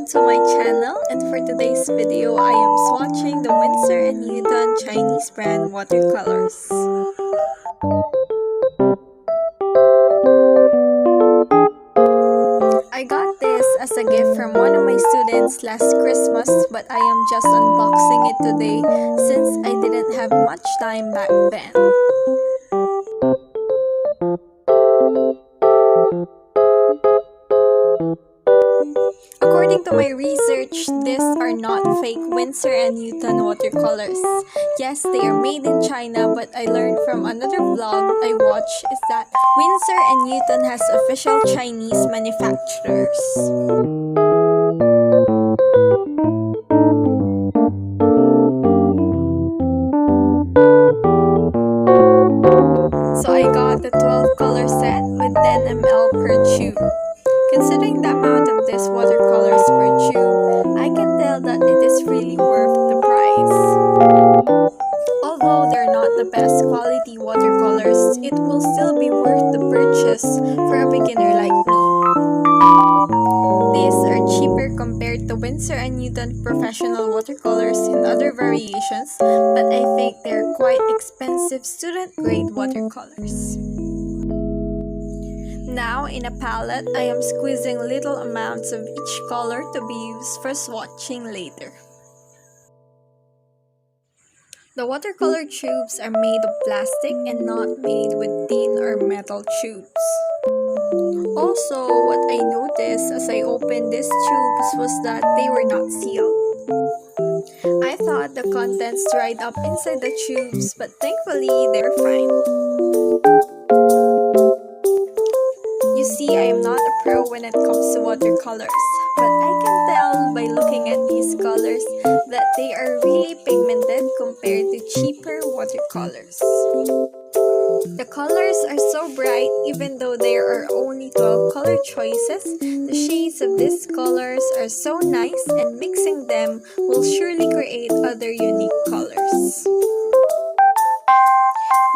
Welcome to my channel, and for today's video I am swatching the Winsor Newton Chinese brand watercolors. I got this as a gift from one of my students last Christmas, but I am just unboxing it today since I didn't have much time back then. According to my research, these are not fake Winsor Newton watercolors. Yes, they are made in China, but I learned from another vlog I watched is that Winsor Newton has official Chinese manufacturers. So I got the 12 color set with 10 ml per tube. Considering the amount of these watercolors per tube, I can tell that it is really worth the price. Although they're not the best quality watercolors, it will still be worth the purchase for a beginner like me. These are cheaper compared to Winsor & Newton professional watercolors in other variations, but I think they're quite expensive student-grade watercolors. Now, in a palette, I am squeezing little amounts of each color to be used for swatching later. The watercolor tubes are made of plastic and not made with tin or metal tubes. Also, what I noticed as I opened these tubes was that they were not sealed. I thought the contents dried up inside the tubes, but thankfully they're fine. You see, I am not a pro when it comes to watercolors, but I can tell by looking at these colors that they are really pigmented compared to cheaper watercolors. The colors are so bright even though there are only 12 color choices. The shades of these colors are so nice and mixing them will surely create other unique colors.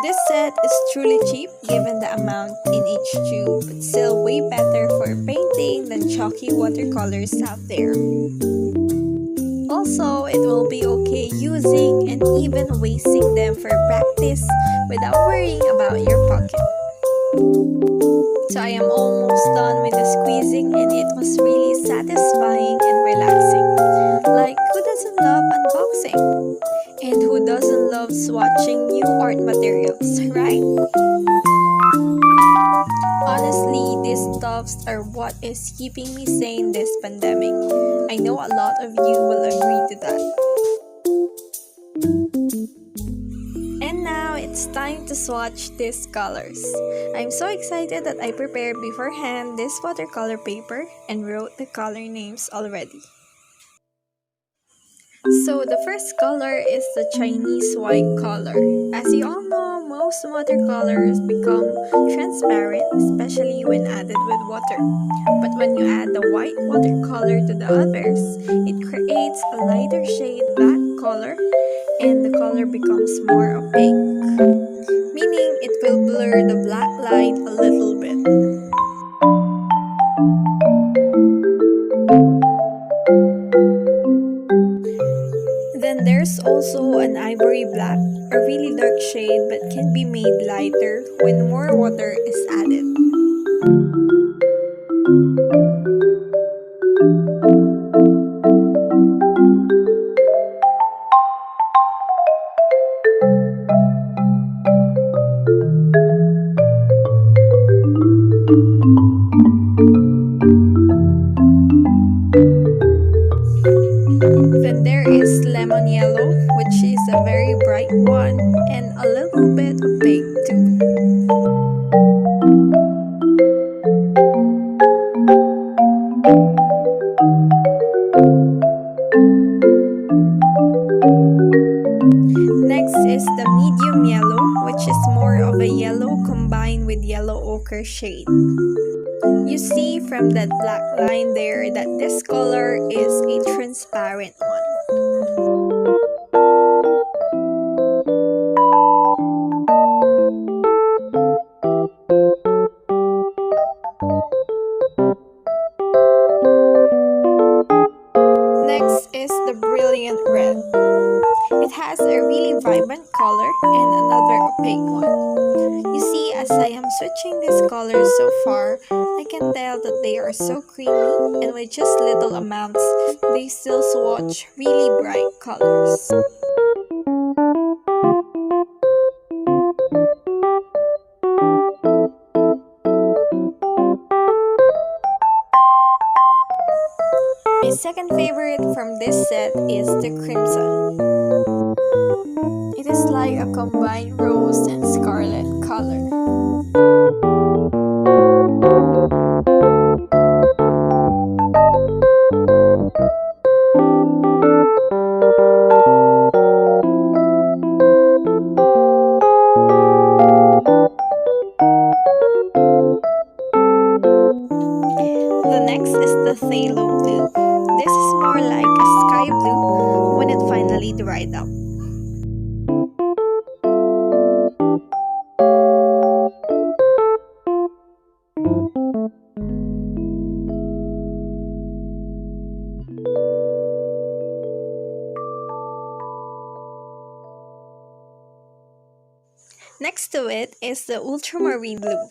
This set is truly cheap given the amount in each tube, but still way better for painting than chalky watercolors out there. Also, it will be okay using and even wasting them for practice without worrying about your pocket. So I am almost done with the squeezing and it was really satisfying and relaxing. Like, who doesn't love unboxing? And who doesn't love swatching new art materials, right? Honestly, these stuffs are what is keeping me sane this pandemic. I know a lot of you will agree to that. And now it's time to swatch these colors. I'm so excited that I prepared beforehand this watercolor paper and wrote the color names already. So the first color is the Chinese white color. As you all know, most watercolors become transparent, especially when added with water. But when you add the white watercolor to the others, it creates a lighter shade black color and the color becomes more opaque, meaning it will blur the black line a little bit. Then there's also an ivory black, a really dark shade but can be made lighter when more water is added. Then there is lemon yellow, which is a very bright one and a little bit opaque too. Next is the medium yellow, which is more of a yellow combined with yellow ochre shade. You see from that black line there that this color is a transparent one. I am switching these colors so far, I can tell that they are so creamy, and with just little amounts, they still swatch really bright colors. My second favorite from this set is the crimson. It is like a combined rose and scarlet color. The next is the phthalo blue. This is more like a sky blue when it finally dried up. Next to it is the Ultramarine Blue.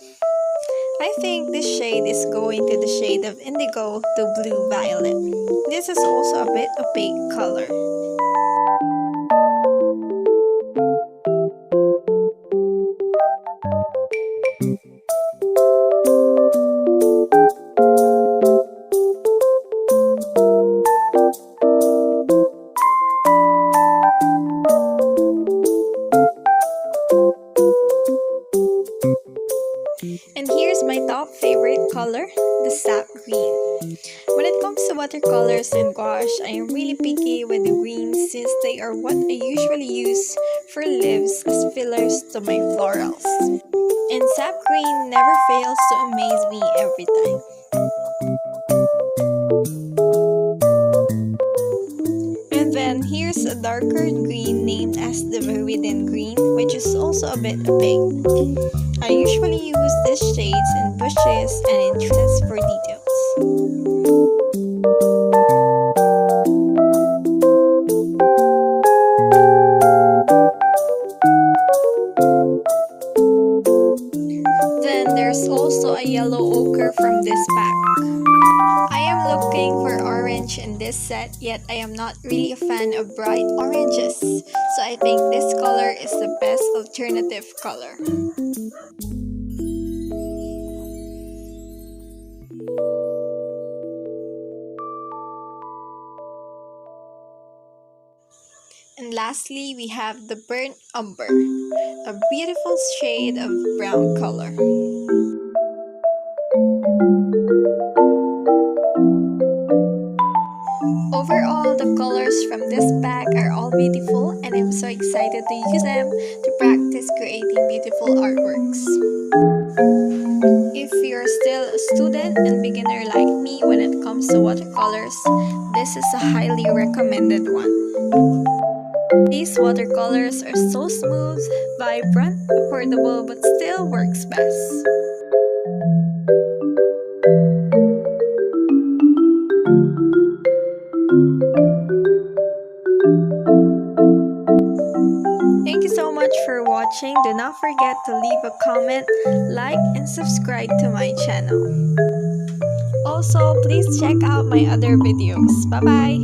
I think this shade is going to the shade of indigo to blue violet. This is also a bit opaque color. And here's my top favorite color, the Sap Green. When it comes to watercolors and gouache, I am really picky with the greens since they are what I usually use for leaves as fillers to my florals. And Sap Green never fails to amaze me every time. And then here's a darker green named as the Viridian Green, which is also a bit opaque. I usually use these shades in bushes and in trees for details. Then there's also a yellow ochre from this pack. I am looking for orange in this set, yet I am not really a fan of bright oranges, so I think this color is the best alternative color. And lastly, we have the burnt umber, a beautiful shade of brown color. Overall, the colors from this pack are all beautiful, and I'm so excited to use them to practice creating beautiful artworks. If you're still a student and beginner like me when it comes to watercolors, this is a highly recommended one. These watercolors are so smooth, vibrant, affordable, but still works best. Thank you so much for watching. Do not forget to leave a comment, like, and subscribe to my channel. Also, please check out my other videos. Bye-bye!